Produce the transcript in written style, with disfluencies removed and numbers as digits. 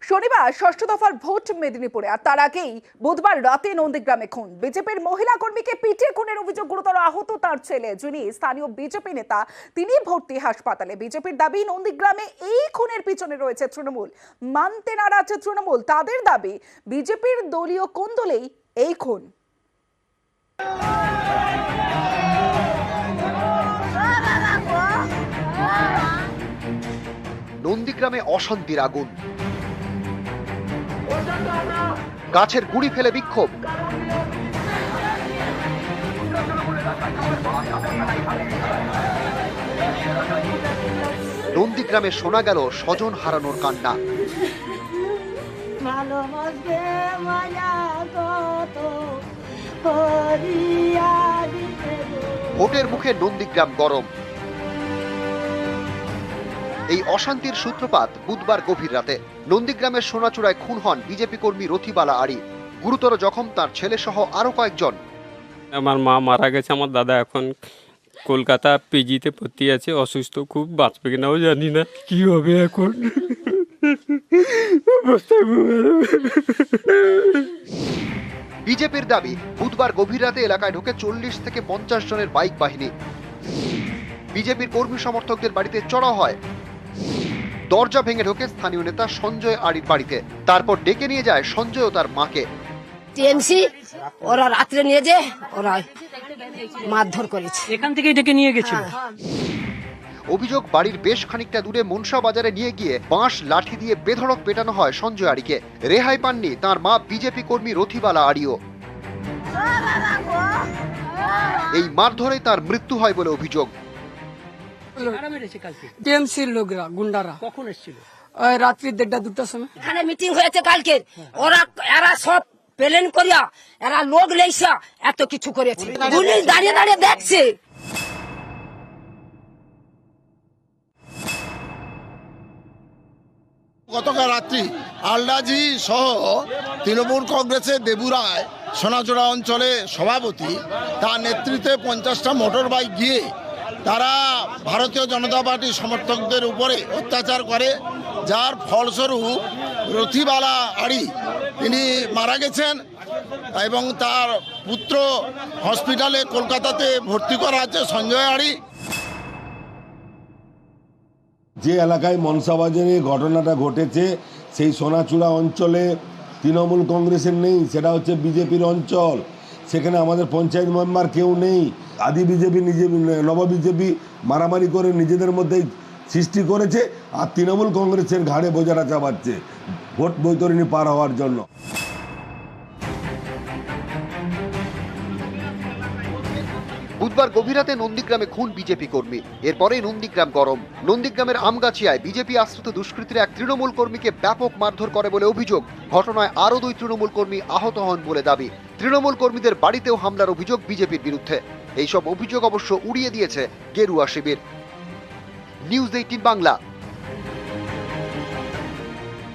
শনিবার ষষ্ঠ দফার ভোট মেদিনীপুরে, আর তার আগেই বুধবার রাতে নন্দীগ্রামে খুন। বিজেপির মহিলা কর্মীকে পিটিয়ে খুনের অভিযোগ, গুরুতর আহত তার ছেলে, যিনি স্থানীয় বিজেপি নেতা। তিনি ভর্তি হাসপাতালে। বিজেপির দাবি, নন্দীগ্রামে এই খুনের পিছনে রয়েছে তৃণমূল। মানতে নারাজ তৃণমূল। তাদের দাবি, বিজেপির দলীয় কোন্দলেই এই খুন। নন্দীগ্রামে অশান্তির আগুন, গাছের গুড়ি ফেলে বিক্ষোভ। নন্দীগ্রামে শোনা গেল স্বজন হারানোর কান্না। ভোটের মুখে নন্দীগ্রাম গরম। এই অশান্তির সূত্রপাত বুধবার গভীর রাতে। নন্দীগ্রামের সোনাচূড়ায় খুন হন বিজেপি কর্মী রথিবালা আড়ি। গুরুতর জখম তার ছেলে সহ আরো কয়েকজন। আমার মা মারা গেছে, আমার দাদা এখন কলকাতা পিজিতে ভর্তি আছে, অসুস্থ খুব, বাঁচবে কিনাও জানি না, কি হবে এখন। বিজেপির দাবি, বুধবার গভীর রাতে এলাকায় ঢুকে 40 থেকে 50 জনের বাইক বাহিনী বিজেপির কর্মী সমর্থকদের বাড়িতে চড়াও হয়। দরজা ভেঙে ঢোকে স্থানীয় নেতা সঞ্জয় আড়ির বাড়িতে। তারপর ডেকে নিয়ে যায় সঞ্জয় ও তার মাকে। টিএমসি ওরা রাত্রে নিয়ে যে ওরা মারধর করেছে, এখান থেকে ডেকে নিয়ে গেছিল। অভিযোগ, বাড়ির বেশ খানিকটা দূরে মনসা বাজারে নিয়ে গিয়ে বাঁশ লাঠি দিয়ে বেধড়ক পেটানো হয় সঞ্জয় আড়িকে। রেহাই পাননি তার মা বিজেপি কর্মী রথিবালা আড়িও। এই মারধরে তার মৃত্যু হয় বলে অভিযোগ। টিএমসির লোকরা, গুন্ডারা কখন এসেছিল? রাত্রি 1:30-2টার সময়। এখানে মিটিং হয়েছে কালকে। ওরা এরা সব প্লেন করিয়া এরা লোক লেইসা এত কিছু করেছে। পুলিশ দাঁড়িয়ে দাঁড়িয়ে দেখছে। গতকাল রাত্রি আলডাজি সহ তৃণমূল কংগ্রেসের দেবুরায় সোনাচূড়া অঞ্চলে সভাপতি, তার নেতৃত্বে 50টা মোটর বাইক গিয়ে তারা ভারতীয় জনতা পার্টির সমর্থকদের উপরে অত্যাচার করে, যার ফলস্বরূপ রথিবালা আড়ি তিনি মারা গেছেন এবং তার পুত্র হসপিটালে কলকাতাতে ভর্তি করা আছে, সঞ্জয় আড়ি। যে এলাকায় মনসাবাজারে ঘটনাটা ঘটেছে সেই সোনাচূড়া অঞ্চলে তৃণমূল কংগ্রেসের নেই, সেটা হচ্ছে বিজেপির অঞ্চল। সেখানে আমাদের পঞ্চায়েত মেম্বার কেউ নেই। আদি বিজেপি নিজে নব বিজেপি মারামারি করে নিজেদের মধ্যেই সৃষ্টি করেছে, আর তৃণমূল কংগ্রেসের ঘাড়ে বোঝাটা চাপাচ্ছে ভোট বৈতরণী পার হওয়ার জন্য। বুধবার গভীর রাতে নন্দীগ্রামে খুন বিজেপি কর্মী। এরপরেই নন্দীগ্রাম গরম। নন্দীগ্রামের আমগাছিয়ায় বিজেপি আশ্রিত দুষ্কৃতীরা এক তৃণমূল কর্মীকে ব্যাপক মারধর করে বলে অভিযোগ। ঘটনায় আরও 2 তৃণমূল কর্মী আহত হন বলে দাবি। তৃণমূল কর্মীদের বাড়িতেও হামলার অভিযোগ বিজেপির বিরুদ্ধে। এইসব অভিযোগ অবশ্য উড়িয়ে দিয়েছে গেরুয়া শিবির। নিউজ 18 বাংলা।